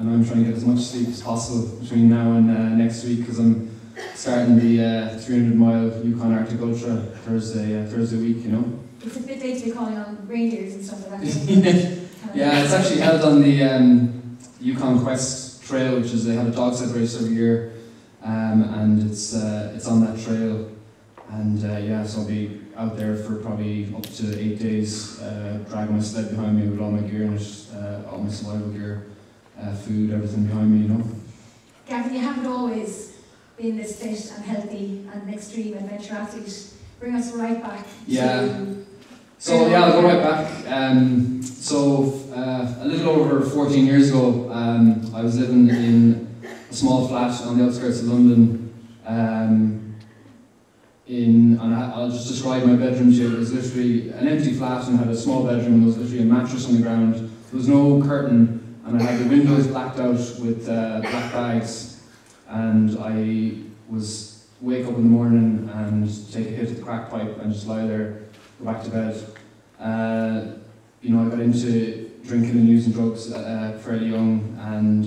and I'm trying to get as much sleep as possible between now and next week, because I'm starting the 300-mile Yukon Arctic Ultra Thursday week, you know. It's a bit late to be calling on reindeers and stuff like that. Yeah, it's actually held on the Yukon Quest Trail, which is, they have a dog sled race every year, and it's on that trail, and yeah, so I'll be out there for probably up to 8 days, dragging my sled behind me with all my gear in it, all my survival gear, food, everything behind me, you know. Gavin, you haven't always been this fit and healthy and an extreme adventure athlete. Bring us right back. So yeah, I'll go right back. So a little over 14 years ago, I was living in a small flat on the outskirts of London. And I'll just describe my bedroom to you. It was literally an empty flat and had a small bedroom, and there was literally a mattress on the ground. There was no curtain, and I had the windows blacked out with black bags. And I was wake up in the morning and take a hit of the crack pipe and just lie there, go back to bed. You know, I got into drinking and using drugs fairly young, and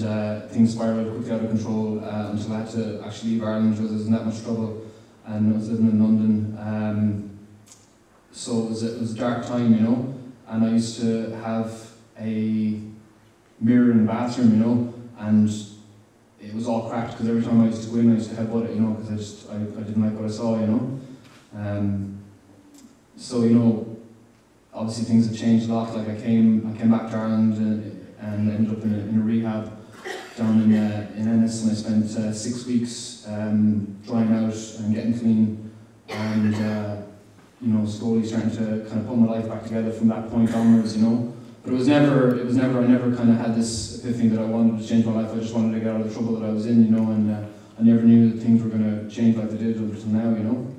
things spiraled quickly out of control until I had to actually leave Ireland because I was in that much trouble, and I was living in London. So it was a dark time, you know, and I used to have a mirror in the bathroom, you know, and it was all cracked because every time I used to go in, I used to headbutt it, you know, because I didn't like what I saw, you know. So, you know, obviously things have changed a lot. Like I came back to Ireland and ended up in a rehab down in Ennis, and I spent 6 weeks drying out and getting clean, and you know, slowly starting to kind of put my life back together from that point onwards, you know. But I never kind of had this epiphany that I wanted to change my life. I just wanted to get out of the trouble that I was in, you know, and I never knew that things were going to change like they did until now, you know.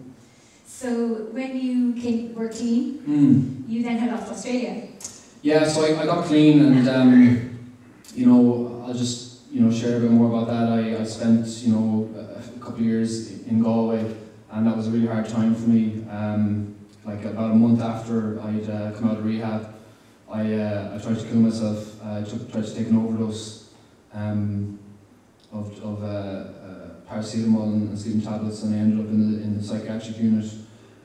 So when you were clean, you then head off to Australia. Yeah, so I got clean, and you know, I'll just, you know, share a bit more about that. I spent, you know, a couple of years in Galway, and that was a really hard time for me. Like about a month after I'd come out of rehab, I tried to kill myself. I tried to take an overdose of paracetamol and sleeping tablets, and I ended up in the psychiatric unit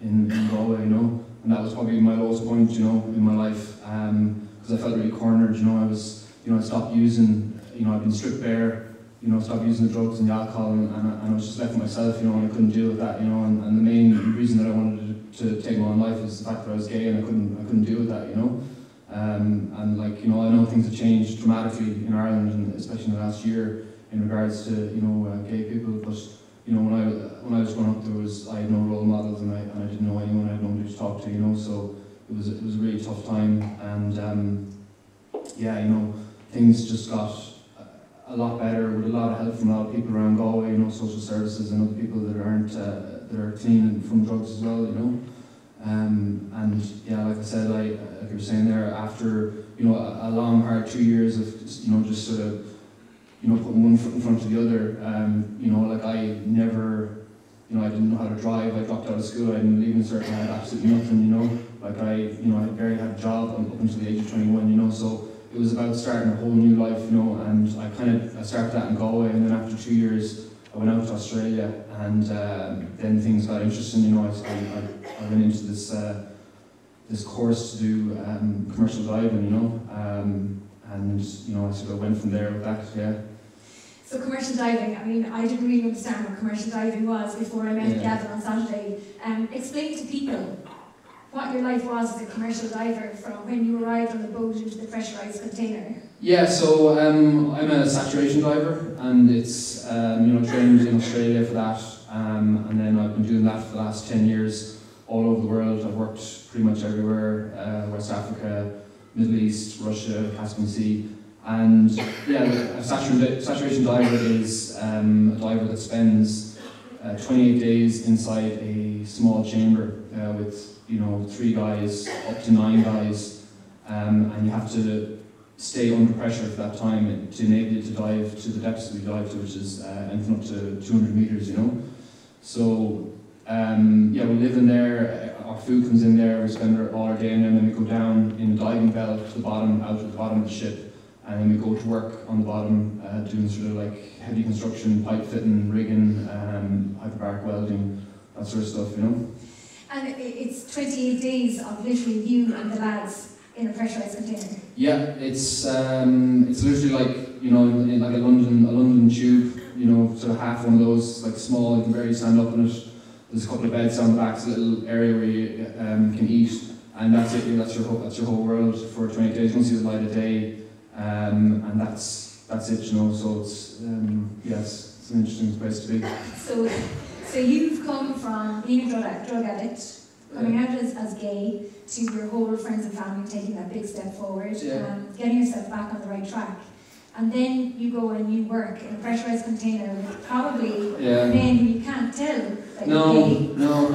in Galway, you know. And that was probably my lowest point, you know, in my life, because I felt really cornered, you know. I stopped using, you know, I'd been stripped bare, you know, stopped using the drugs and the alcohol, and I was just left with myself, you know, and I couldn't deal with that, you know. And the main reason that I wanted to take my own life is the fact that I was gay, and I couldn't deal with that, you know. And like, you know, I know things have changed dramatically in Ireland, and especially in the last year, in regards to, you know, gay people. But you know, when I was growing up, I had no role models, and I didn't know anyone, I had nobody to talk to, you know. So it was a really tough time, and yeah, you know, things just got a lot better with a lot of help from a lot of people around Galway, you know, social services and other people that are clean from drugs as well, you know. And yeah, like I said, like you were saying there, after, you know, a long hard 2 years of, you know, just sort of, you know, putting one foot in front of the other, you know, like I never, you know, I didn't know how to drive. I dropped out of school, I didn't leave in certain, I had absolutely nothing, you know. Like I barely had a job up until the age of 21, you know, so it was about starting a whole new life, you know, and I started that in Galway, and then after 2 years, I went out to Australia, and then things got interesting, you know. I went into this course to do commercial diving, you know, and you know, I sort of went from there with that, yeah. So commercial diving, I mean, I didn't really understand what commercial diving was before I met Gavin on Saturday. Explain to people what your life was as a commercial diver from when you arrived on the boat into the pressurised container. Yeah, so I'm a saturation diver, and it's you know, trained in Australia for that, and then I've been doing that for the last 10 years all over the world. I've worked pretty much everywhere, West Africa, Middle East, Russia, Caspian Sea, and yeah, a saturation diver is a diver that spends 28 days inside a small chamber with, you know, 3 guys, up to 9 guys, and you have to stay under pressure for that time to enable you to dive to the depths that we dive to, which is anything up to 200 meters, you know. So yeah, we live in there, our food comes in there, we spend all our day in there, and then we go down in the diving bell to the bottom, out at the bottom of the ship, and then we go to work on the bottom, doing sort of like heavy construction, pipe fitting, rigging, hyperbaric welding, that sort of stuff, you know. And it's 28 days of literally you and the lads in a pressurised container. Yeah, it's literally like, you know, in like a London tube, you know, sort of half one of those, like small, you can barely stand up in it. There's a couple of beds down the back, it's a little area where you can eat, and that's it. That's your whole world for 28 days. You don't see the light of day, and that's it. You know, so it's yes, it's an interesting place to be. So you've come from being a drug addict, coming out as gay, to your whole friends and family taking that big step forward, getting yourself back on the right track. And then you go and you work in a pressurised container with probably men who you can't tell that you're gay. No.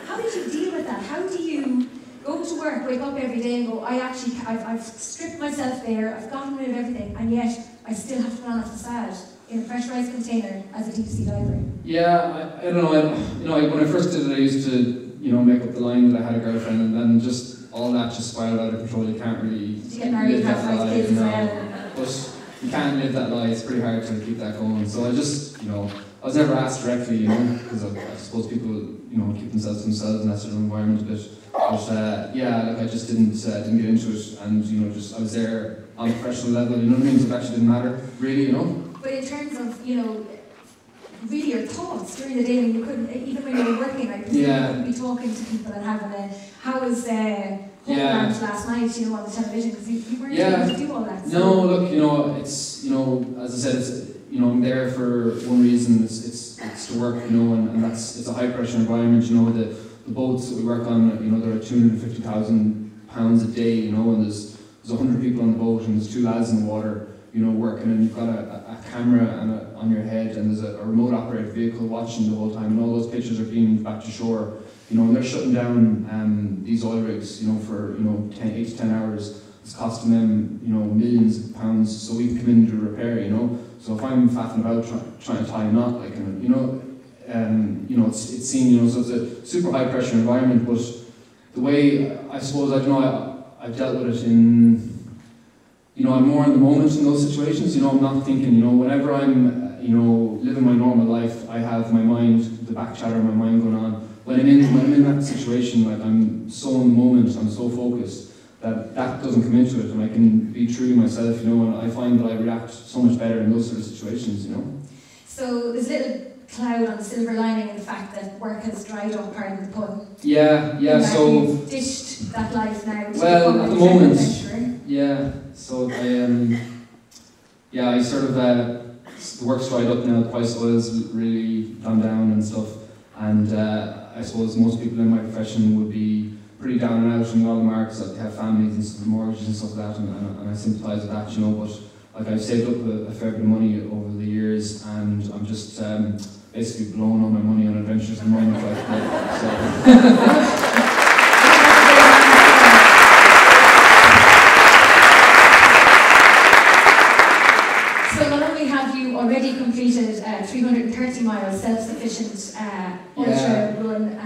How did you deal with that? How do you go to work, wake up every day and go, I've stripped myself bare, I've gotten rid of everything, and yet I still have to put on a facade in a pressurised container as a deep sea diver? Yeah, I don't know. When I first did it, I used to, you know, make up the line that I had a girlfriend, and then just all that just spiraled out of control. You can't really Did you get married, have 5 kids as well? But you can't live that lie. It's pretty hard to keep that going. So I just, you know, I was never asked directly, you know, because I suppose people, you know, keep themselves to themselves in that sort of environment a bit. But like I just didn't get into it, and you know, just I was there on a professional level. You know what I mean? So it actually didn't matter, really, you know. But in terms of, you know, really your thoughts during the day when you couldn't, even when you were working, I presume you couldn't be talking to people and having how was Homeland last night, you know, on the television, because you weren't able to do all that. So. No, look, you know, it's, you know, as I said, it's, you know, I'm there for one reason, it's to work, you know, and it's a high pressure environment, you know, the boats that we work on, you know, they're at £250,000 a day, you know, and there's 100 people on the boat, and there's 2 lads in the water, you know, working, and you've got a camera on your head, and there's a remote operated vehicle watching the whole time, and all those pictures are beamed back to shore, you know, and they're shutting down these oil rigs, you know, for, you know, 8 to 10 hours. It's costing them, you know, millions of pounds, so we can come in and do a repair, you know. So if I'm faffing about trying to tie a knot, like, you know, it's seen, you know, so it's a super high pressure environment, but the way, I suppose, I don't know, I've dealt with it in, you know, I'm more in the moment in those situations, you know, I'm not thinking, you know, whenever I'm, you know, living my normal life, I have my mind, the back chatter of my mind going on. When I'm in that situation, like, I'm so in the moment, I'm so focused, that doesn't come into it, and I can be true to myself, you know, and I find that I react so much better in those sort of situations, you know. So there's a little cloud on the silver lining in the fact that work has dried up, pardon the pun. Yeah, so... You've dished that life now to well, at the moment, adventurer. Yeah, so I sort of, the work's dried up now, the price of oil's really gone down and stuff, and I suppose most people in my profession would be pretty down and out, and a lot of them are, because they have families and mortgages and stuff like that, and I sympathise with that, you know, but like, I've saved up a fair bit of money over the years, and I'm just basically blowing all my money on adventures and money, so. Already completed 330 miles self-sufficient ultra run.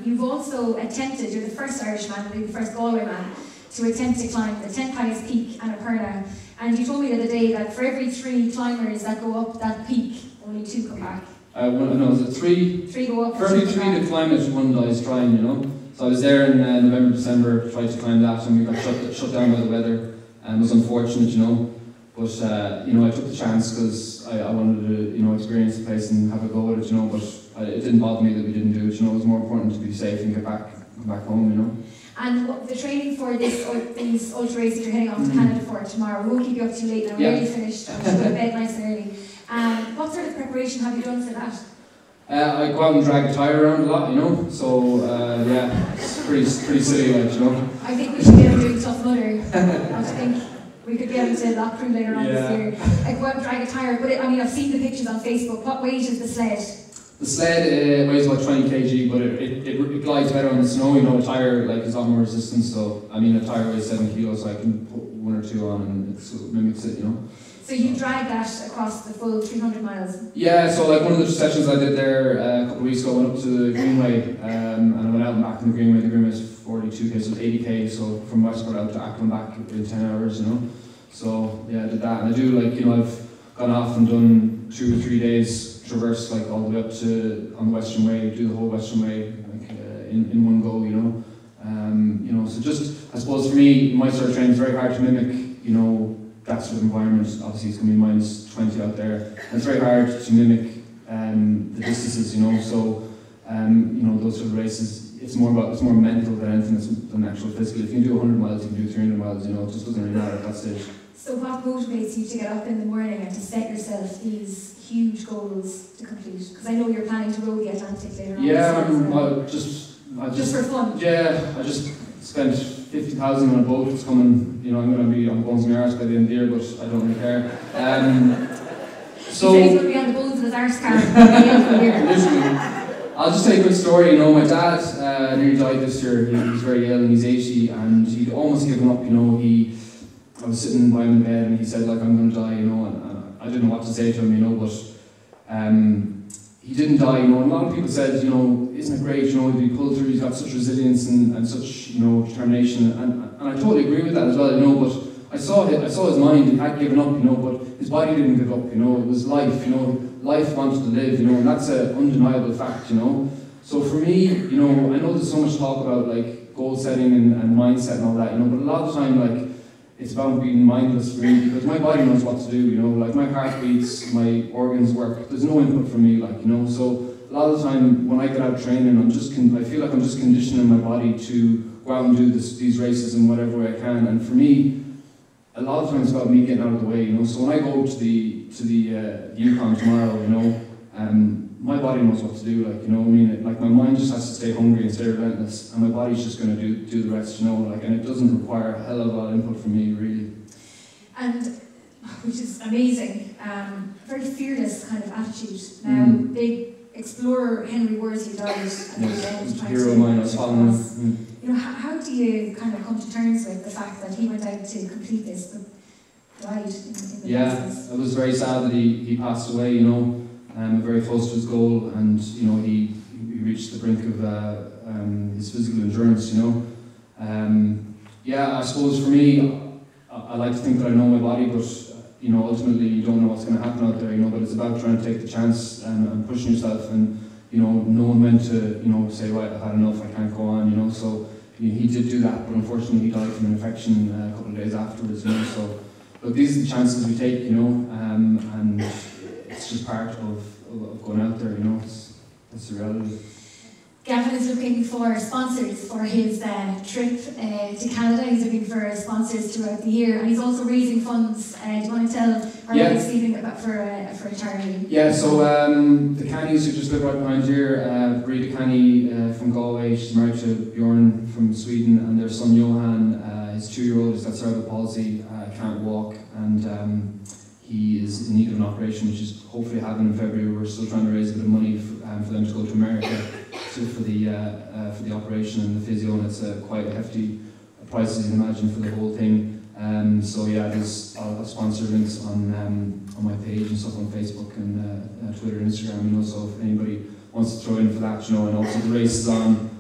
You've also attempted, you're the first Irishman, the first Galway man, to attempt to climb the 10th highest peak, Annapurna. And you told me the other day that for every 3 climbers that go up that peak, only 2 come back. No, is it 3? 3 go up. 33 to climb it, 1 dies trying, you know. So I was there in November, December, tried to climb that, and we got shut down by the weather, and it was unfortunate, you know. But, you know, I took the chance because I wanted to, you know, experience the place and have a go at it, you know, but it didn't bother me that we didn't do it, you know. It was more important to be safe and come back home, you know. And the training for these ultra races you're heading off to Canada for tomorrow, we won't keep you up too late now, we're already finished, I'm going to bed nice and early. What sort of preparation have you done for that? I go out and drag a tyre around a lot, you know, so yeah, it's pretty silly, like, you know. I think we should get him doing Tough Mudder. I think we could get him to that crew later on this year. I go out and drag a tyre, but I mean, I've seen the pictures on Facebook. What weight is the sled? The sled weighs about 20 kg, but it glides better on the snow, you know. A tyre, like, is a lot more resistant, so, I mean, a tyre weighs 7 kilos, so I can put 1 or 2 on and it mimics it, you know. So you drag that across the full 300 miles? Yeah, so like one of the sessions I did there a couple of weeks ago, I went up to the Greenway, and I went out and back on the Greenway. The Greenway is 42k, so 80k, so from Westport out to Ackland back in 10 hours, you know. So yeah, I did that, and I do, like, you know, I've gone off and done 2 or 3 days traverse, like all the way up to on the Western Way, do the whole Western Way, like in one go, you know. You know, so just, I suppose for me, my sort of training is very hard to mimic, you know, that sort of environment. Obviously it's going to be minus 20 out there, and it's very hard to mimic the distances, you know. So you know, those sort of races, it's more mental than anything than actual physical. If you can do 100 miles, you can do 300 miles, you know, it just doesn't really matter at that stage. So what motivates you to get up in the morning and to set yourself these huge goals to complete? Because I know you're planning to row the Atlantic later on. Yeah, just for fun. Yeah, I just spent 50,000 on a boat. It's coming, you know, I'm going to my arse by the end of the year, but I don't really care. So he's going to be on the bones of his arse car by the end of the year. Literally. I'll just tell you a quick story. You know, my dad nearly died this year. He was very ill, and he's 80, and he'd almost given up. You know, I was sitting by him in bed, and he said, like, I'm going to die. You know, and I didn't know what to say to him. You know, but he didn't die. You know, and a lot of people said, you know, isn't it great? You know, he pulled through. He's got such resilience and such, you know, determination. And I totally agree with that as well. You know, but I saw his mind. He had given up. You know, but his body didn't give up. You know, it was life. You know. Life wants to live, you know, and that's an undeniable fact, you know. So for me, you know, I know there's so much talk about, like, goal setting and mindset and all that, you know, but a lot of the time, like, it's about being mindless for me, because my body knows what to do, you know, like, my heart beats, my organs work, there's no input from me, like, you know. So a lot of the time when I get out training, I feel like I'm just conditioning my body to go out and do these races in whatever way I can, and for me, a lot of times it's about me getting out of the way, you know. So when I go to the Yukon tomorrow, you know, my body knows what to do, like, you know what I mean? Like, my mind just has to stay hungry and stay relentless, and my body's just going to do the rest, you know, like, and it doesn't require a hell of a lot of input from me, really. And, which is amazing, very fearless kind of attitude. Now, big explorer Henry Worsley died at the end, hero of mine, I was following him. You know, how do you kind of come to terms with the fact that he went out to complete this, but died in the process? It was very sad that he passed away, you know, very close to his goal, and, you know, he reached the brink of his physical endurance, you know. Yeah, I suppose for me, I like to think that I know my body, but, you know, ultimately you don't know what's going to happen out there, you know, but it's about trying to take the chance and pushing yourself, and, you know, knowing when to, you know, say, right, I've had enough, I can't go on, you know. So he did do that, but unfortunately he died from an infection a couple of days afterwards, you know. So look, these are the chances we take, you know, and it's just part of going out there, you know. That's the reality. Gavan is looking for sponsors for his trip to Canada. He's looking for sponsors throughout the year, and he's also raising funds. Do you want to tell our audience anything about for a charity? Yeah, so the Cannies who just live right behind here, Breda Canny from Galway, she's married to Bjorn from Sweden, and their son Johan, his 2-year-old, has got cerebral palsy, can't walk, and he is in need of an operation, which is hopefully happening in February. We're still trying to raise a bit of money for them to go to America for the operation and the physio, and it's quite a hefty price, as you can imagine, for the whole thing. So yeah, I'll have sponsor links on my page and stuff on Facebook and Twitter and Instagram, you know. So if anybody wants to throw in for that, you know. And also the race is on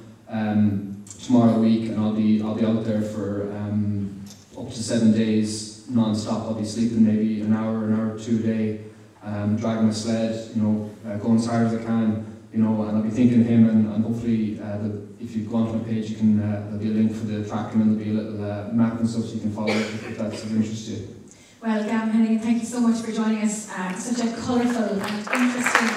tomorrow week, and I'll be out there for up to 7 days non-stop. I'll be sleeping maybe an hour or two a day, dragging my sled, you know, going as hard as I can, you know, and I'll be thinking of him, and hopefully if you go onto my page, you can there'll be a link for the tracking, and there'll be a little map and stuff so you can follow it if that's of interest to you. Well, Gavan Hennigan, thank you so much for joining us. Such a colourful and interesting